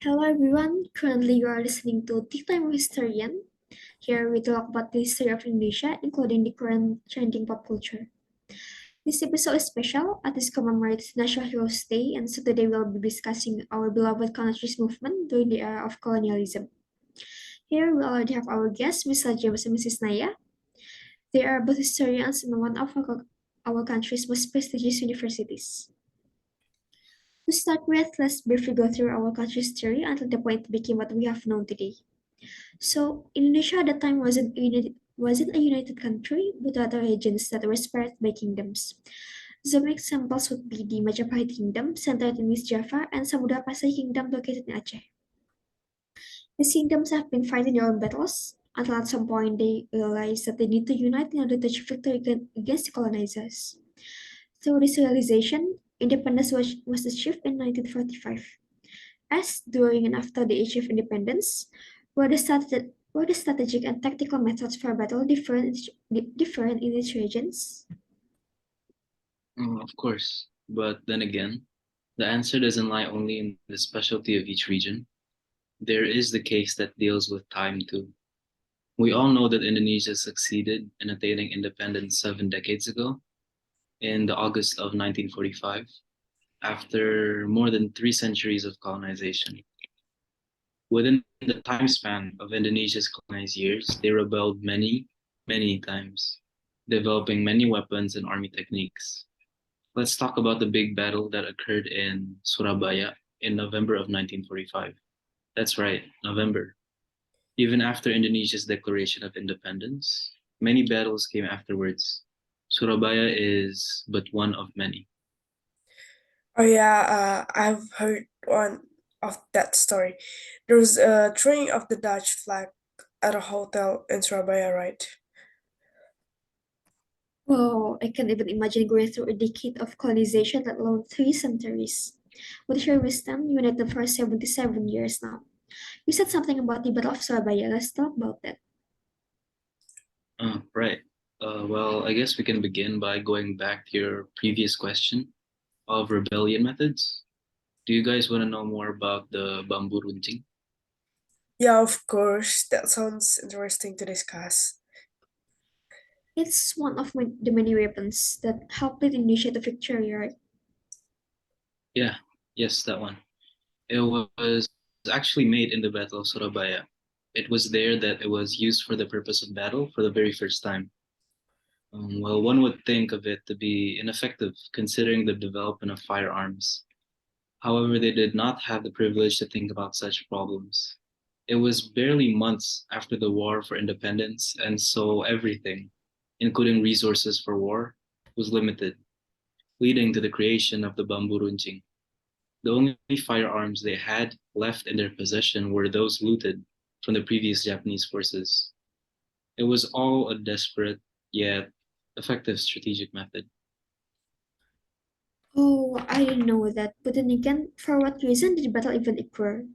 Hello everyone, currently you are listening to Tea Time with Historian. Here we talk about the history of Indonesia, including the current trending pop culture. This episode is special as it commemorates National Heroes Day, and so today we'll be discussing our beloved country's movement during the era of colonialism. Here we already have our guests, Mr. James and Mrs. Naya. They are both historians in one of our country's most prestigious universities. To start with, let's briefly go through our country's history until the point it became what we have known today. So Indonesia at the time wasn't a united country, but other regions that were spread by kingdoms. Some examples would be the Majapahit Kingdom, centered in East Java, and Samudra Pasai Kingdom, located in Aceh. These kingdoms have been fighting their own battles until at some point they realized that they need to unite in order to achieve victory against the colonizers. Through this realization, independence was achieved in 1945. As during and after the age of independence, were the strategic and tactical methods for battle different in each regions? Of course, but then again, the answer doesn't lie only in the specialty of each region. There is the case that deals with time too. We all know that Indonesia succeeded in attaining independence 7 decades ago, in the August of 1945, after more than 3 centuries of colonization. Within the time span of Indonesia's colonized years, they rebelled many, many times, developing many weapons and army techniques. Let's talk about the big battle that occurred in Surabaya in November of 1945. That's right, November. Even after Indonesia's declaration of independence, many battles came afterwards. Surabaya is but one of many. Oh yeah, I've heard one of that story. There was a throwing of the Dutch flag at a hotel in Surabaya, right? Oh, I can't even imagine going through a decade of colonization, let alone 3 centuries. With your wisdom, you united for 77 years now. You said something about the Battle of Surabaya. Let's talk about that. Right. Well, I guess we can begin by going back to your previous question of rebellion methods. Do you guys want to know more about the bambu runcing? Yeah, of course. That sounds interesting to discuss. It's one of the many weapons that helped lead Indonesia to victory, right? Yeah, yes, that one. It was actually made in the Battle of Surabaya. It was there that it was used for the purpose of battle for the very first time. Well, one would think of it to be ineffective considering the development of firearms. However, they did not have the privilege to think about such problems. It was barely months after the War for Independence, and so everything, including resources for war, was limited, leading to the creation of the bambu runcing. The only firearms they had left in their possession were those looted from the previous Japanese forces. It was all a desperate yet effective strategic method. Oh, I didn't know that. But then again, for what reason did the battle even occur?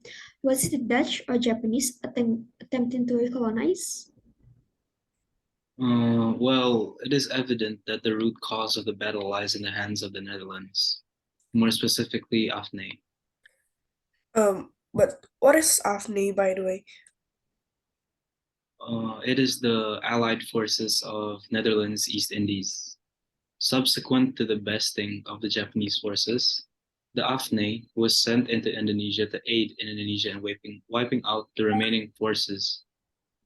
Was it the Dutch or Japanese attempting to recolonize? Well, it is evident that the root cause of the battle lies in the hands of the Netherlands, more specifically Afne. But what is AFNI, by the way? It is the allied forces of Netherlands East Indies. Subsequent to the besting of the Japanese forces, the Afne was sent into Indonesia to aid in Indonesia in wiping out the remaining forces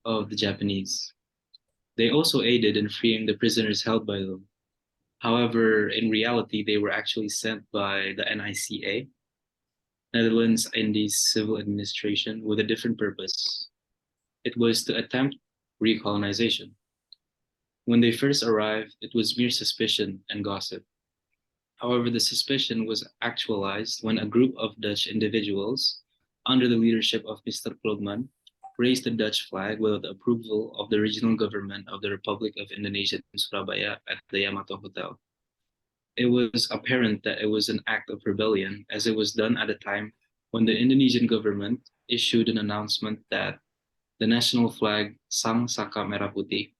of the Japanese. They also aided in freeing the prisoners held by them. However, in reality, they were actually sent by the NICA, Netherlands Indies Civil Administration, with a different purpose. It was to attempt recolonization. When they first arrived, it was mere suspicion and gossip. However, the suspicion was actualized when a group of Dutch individuals, under the leadership of Mr. Krogman, raised the Dutch flag without the approval of the regional government of the Republic of Indonesia in Surabaya at the Yamato Hotel. It was apparent that it was an act of rebellion, as it was done at a time when the Indonesian government issued an announcement that the national flag, Sang Saka Merah Putih,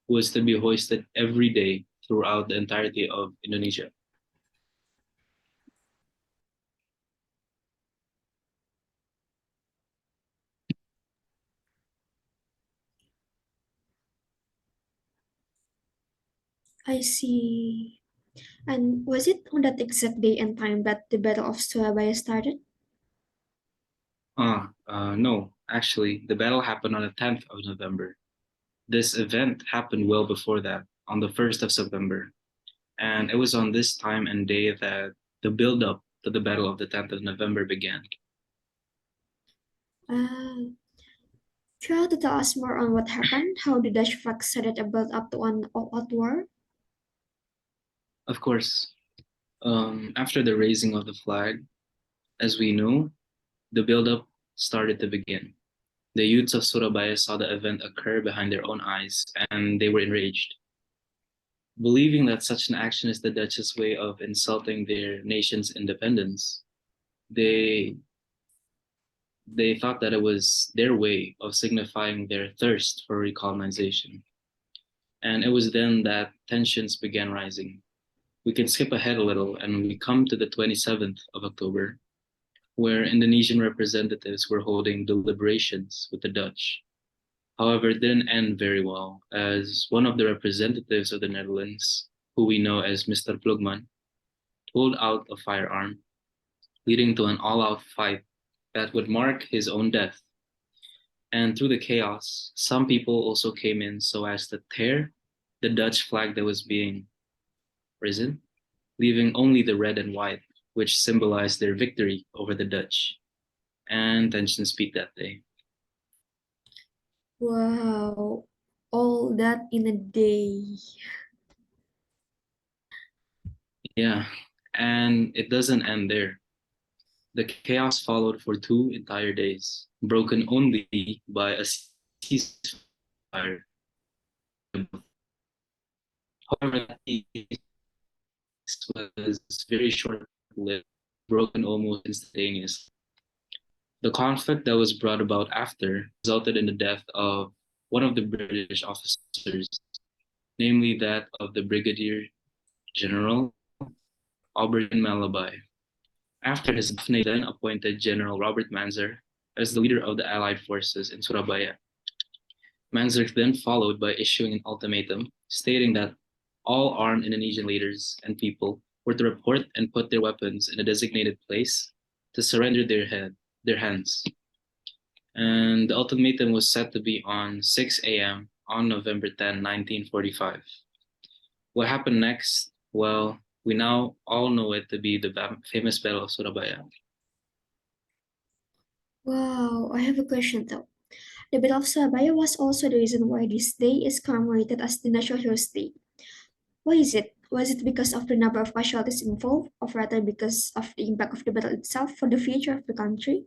was to be hoisted every day throughout the entirety of Indonesia. I see. And was it on that exact day and time that the Battle of Surabaya started? No, actually, the battle happened on the 10th of November. This event happened well before that, on the 1st of September. And it was on this time and day that the build-up to the Battle of the 10th of November began. Ah, try to tell us more on what happened, how the Dutch flag started a build up to an all-out war? Of course, after the raising of the flag, as we know, the build-up started to begin. The youths of Surabaya saw the event occur behind their own eyes, and they were enraged. Believing that such an action is the Dutch's way of insulting their nation's independence, they they thought that it was their way of signifying their thirst for recolonization. And it was then that tensions began rising. We can skip ahead a little and we come to the 27th of October, where Indonesian representatives were holding deliberations with the Dutch. However, it didn't end very well, as one of the representatives of the Netherlands, who we know as Mr. Plugman, pulled out a firearm, leading to an all out fight that would mark his own death. And through the chaos, some people also came in so as to tear the Dutch flag that was being risen, leaving only the red and white, which symbolized their victory over the Dutch. And tensions peaked that day. Wow, all that in a day. Yeah, and it doesn't end there. The chaos followed for 2 entire days, broken only by a ceasefire. However, that peace was very short-lived, broken almost instantaneously. The conflict that was brought about after resulted in the death of one of the British officers, namely that of the Brigadier General Albert Malabai. After his death, they then appointed General Robert Manzer as the leader of the Allied forces in Surabaya. Manzer then followed by issuing an ultimatum stating that all armed Indonesian leaders and people were to report and put their weapons in a designated place to surrender their hands. And the ultimatum was set to be on 6 a.m. on November 10, 1945. What happened next? Well, we now all know it to be the famous Battle of Surabaya. Wow, I have a question though. The Battle of Surabaya was also the reason why this day is commemorated as the National Heroes Day. Why is it? Was it because of the number of casualties involved, or rather because of the impact of the battle itself for the future of the country?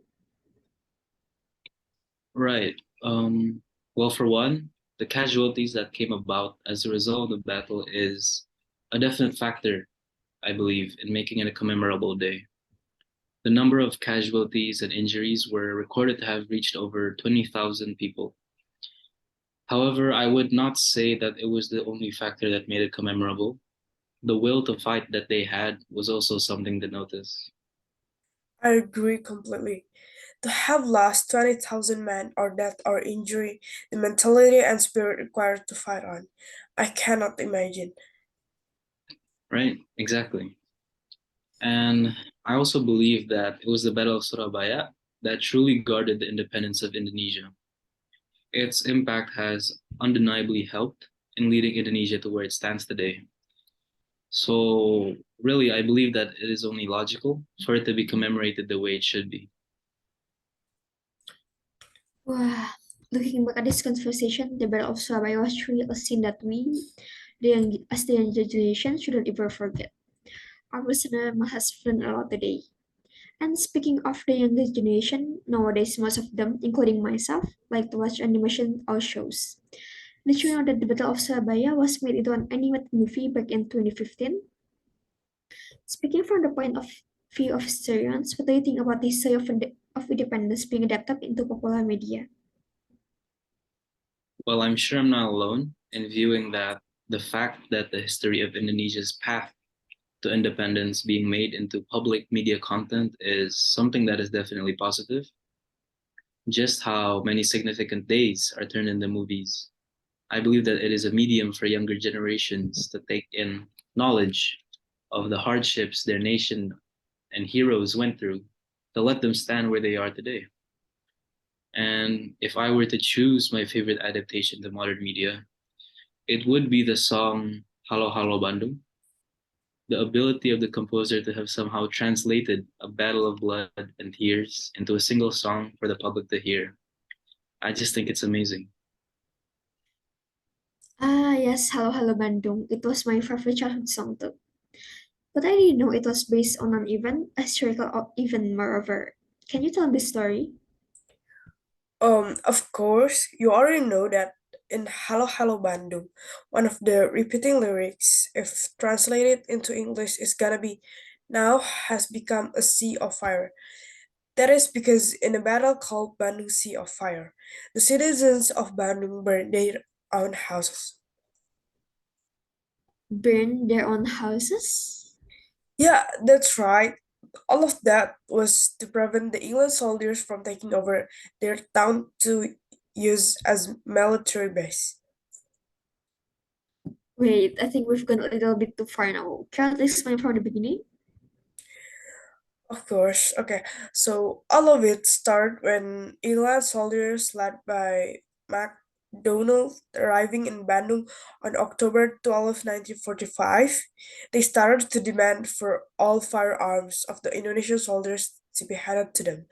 Right. Well, for one, the casualties that came about as a result of the battle is a definite factor, I believe, in making it a commemorable day. The number of casualties and injuries were recorded to have reached over 20,000 people. However, I would not say that it was the only factor that made it commemorable. The will to fight that they had was also something to notice. I agree completely. To have lost 20,000 men or death or injury, the mentality and spirit required to fight on, I cannot imagine. Right? Exactly. And I also believe that it was the Battle of Surabaya that truly guarded the independence of Indonesia. Its impact has undeniably helped in leading Indonesia to where it stands today. So, really, I believe that it is only logical for it to be commemorated the way it should be. Wow, looking back at this conversation, the Battle of Surabaya was truly a scene that as the younger generation, shouldn't ever forget. Our listener must have learned a lot today. And speaking of the younger generation, nowadays most of them, including myself, like to watch animation or shows. Did you know that the Battle of Surabaya was made into an animated movie back in 2015? Speaking from the point of view of historians, what do you think about the history of independence being adapted into popular media? Well, I'm sure I'm not alone in viewing that the fact that the history of Indonesia's path to independence being made into public media content is something that is definitely positive. Just how many significant days are turned into movies. I believe that it is a medium for younger generations to take in knowledge of the hardships their nation and heroes went through to let them stand where they are today. And if I were to choose my favorite adaptation to modern media, it would be the song Halo Halo Bandung. The ability of the composer to have somehow translated a battle of blood and tears into a single song for the public to hear. I just think it's amazing. Ah, yes, Hello Hello Bandung. It was my favorite childhood song too. But I didn't know it was based on an event, a historical event, moreover. Can you tell the story? Of course, you already know that in Hello Hello Bandung, one of the repeating lyrics, if translated into English, is gonna be now has become a sea of fire. That is because in a battle called Bandung Sea of Fire, the citizens of Bandung burned their own houses. Burn their own houses? Yeah, that's right. All of that was to prevent the English soldiers from taking over their town to use as military base. Wait, I think we've gone a little bit too far now. Can't you explain from the beginning? Of course. Okay. So all of it started when England soldiers led by MacDonald arriving in Bandung on October 12, 1945. They started to demand for all firearms of the Indonesian soldiers to be handed to them.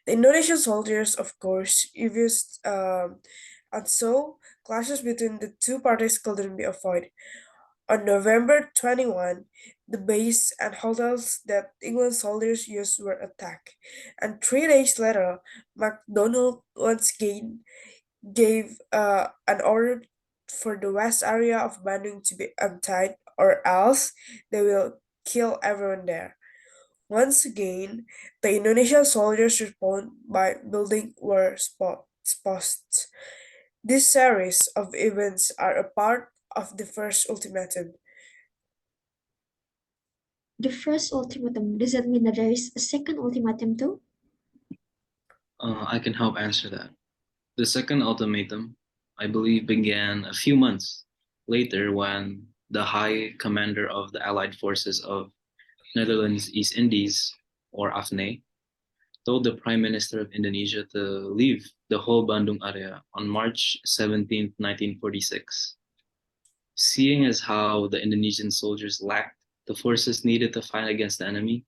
The Indonesian soldiers, of course, refused, and so clashes between the two parties couldn't be avoided. On November 21, the base and hotels that England soldiers used were attacked, and 3 days later, MacDonald once again gave an order for the west area of Bandung to be emptied, or else they will kill everyone there. Once again, the Indonesian soldiers respond by building war posts. This series of events are a part of the first ultimatum. The first ultimatum, does that mean that there is a second ultimatum too? I can help answer that. The second ultimatum, I believe, began a few months later when the High Commander of the Allied Forces of Netherlands East Indies, or AFNE, told the Prime Minister of Indonesia to leave the whole Bandung area on March 17, 1946. Seeing as how the Indonesian soldiers lacked the forces needed to fight against the enemy,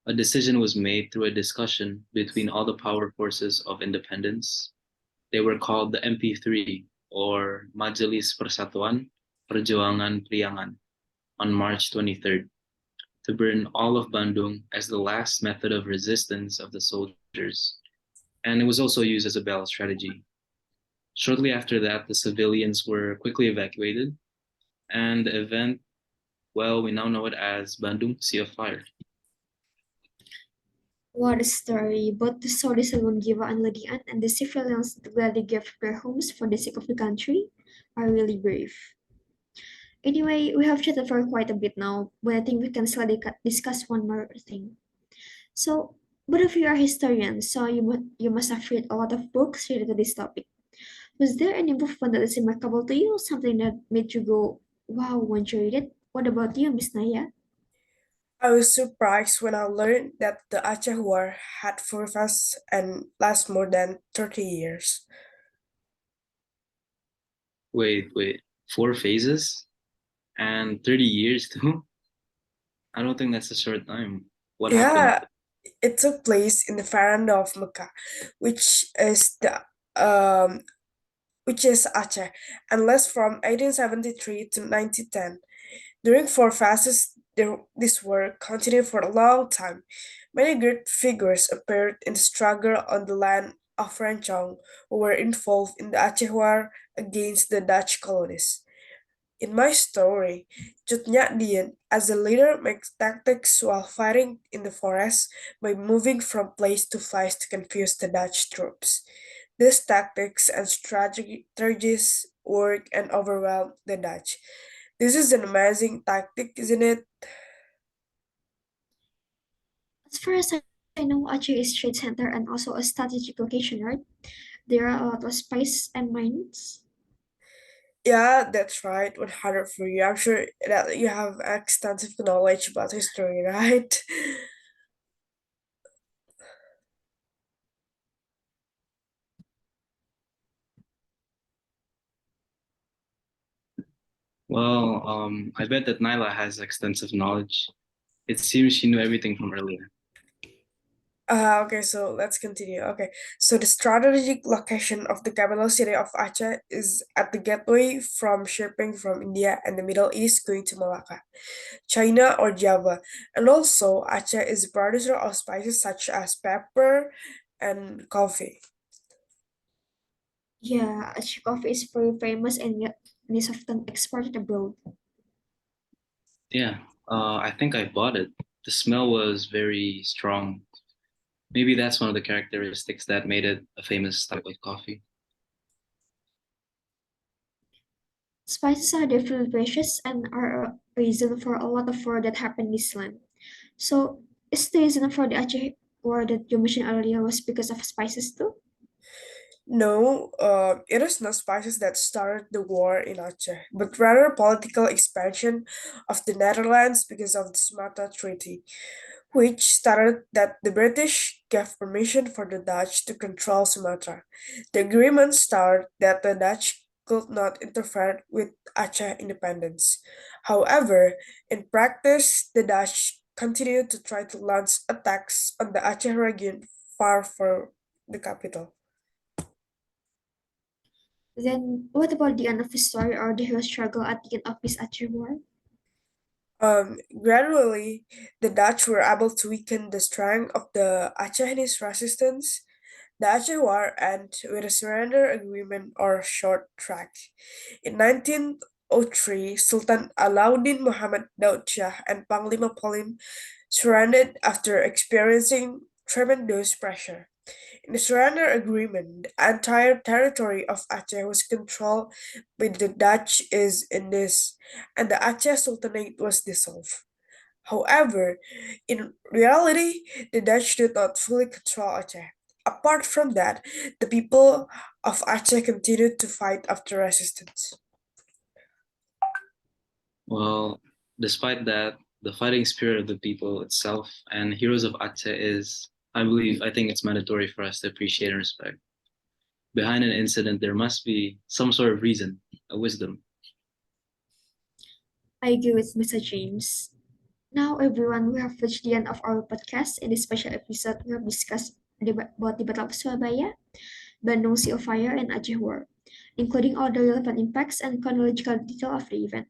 a decision was made through a discussion between all the power forces of independence. They were called the MP3, or Majelis Persatuan Perjuangan Priangan, on March 23rd, to burn all of Bandung as the last method of resistance of the soldiers. And it was also used as a battle strategy. Shortly after that, the civilians were quickly evacuated, and the event, well, we now know it as Bandung Sea of Fire. What a story. Both the soldiers alone give Anladian and the civilians that gladly gave their homes for the sake of the country are really brave. Anyway, we have chatted for quite a bit now, but I think we can still discuss one more thing. So, both of you are historians, so you must have read a lot of books related to this topic. Was there any movement that is remarkable to you, something that made you go, wow, once you read it? What about you, Miss Naya? I was surprised when I learned that the Aceh War had forecast and last more than 30 years. Wait. 4 phases? And 30 years too? I don't think that's a short time. What happened? Yeah, it took place in the veranda of Mecca, which is the um which is Aceh, and lasts from 1873 to 1910. During four phases, this war continued for a long time. Many great figures appeared in the struggle on the land of Ranchong who were involved in the Aceh War against the Dutch colonies. In my story, Cut Dien, as a leader, makes tactics while fighting in the forest by moving from place to place to confuse the Dutch troops. These tactics and strategies work and overwhelm the Dutch. This is an amazing tactic, isn't it? As far as I know, Aceh is trade center and also a strategic location, right? There are a lot of spice and mines. Yeah, that's right. 100 for you. I'm sure that you have extensive knowledge about history, right? Well, I bet that Nyla has extensive knowledge. It seems she knew everything from earlier. Okay, so let's continue. Okay, so the strategic location of the capital city of Aceh is at the gateway from shipping from India and the Middle East going to Malacca, China, or Java. And also, Aceh is a producer of spices such as pepper and coffee. Yeah, Aceh coffee is very famous and is often exported abroad. Yeah, I think I bought it. The smell was very strong. Maybe that's one of the characteristics that made it a famous type of coffee. Spices are definitely precious and are a reason for a lot of war that happened in this land. So, is the reason for the Aceh war that you mentioned earlier was because of spices too? No, it is not spices that started the war in Aceh, but rather political expansion of the Netherlands because of the Sumatra Treaty, which stated that the British gave permission for the Dutch to control Sumatra. The agreement stated that the Dutch could not interfere with Aceh independence. However, in practice, the Dutch continued to try to launch attacks on the Aceh region far from the capital. Then, what about the end of the story or the hero struggle at the end of this Aceh war? Gradually, the Dutch were able to weaken the strength of the Acehnese resistance. The Aceh War ended with a surrender agreement or short track. In 1903, Sultan Alauddin Muhammad Daud Shah and Panglima Polim surrendered after experiencing tremendous pressure. In the surrender agreement, the entire territory of Aceh was controlled by the Dutch East Indies, and the Aceh Sultanate was dissolved. However, in reality, the Dutch did not fully control Aceh. Apart from that, the people of Aceh continued to fight after resistance. Well, despite that, the fighting spirit of the people itself and heroes of Aceh is, I think it's mandatory for us to appreciate and respect. Behind an incident, there must be some sort of reason, a wisdom. I agree with Mr. James. Now, everyone, we have reached the end of our podcast. In this special episode, we have discussed about the Battle of Surabaya, Bandung Sea of Fire, and Aceh War, including all the relevant impacts and chronological detail of the event.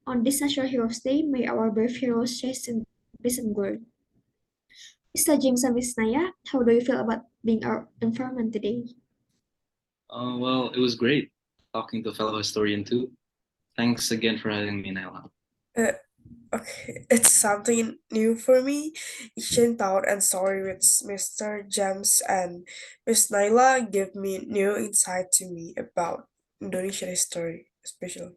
On this National Heroes Day, may our brave heroes rest in peace and glory. Mr. James and Miss Naya, how do you feel about being our informant today? Well, it was great talking to a fellow historian too. Thanks again for having me, Naila. Uh, okay, it's something new for me. Ishin Taur and Story with Mr. James and Miss Naila give me new insight to me about Indonesian history, especially.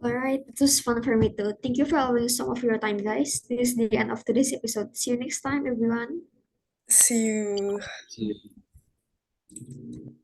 Alright, it was fun for me too. Thank you for allowing some of your time, guys. This is the end of today's episode. See you next time, everyone. See you. See you.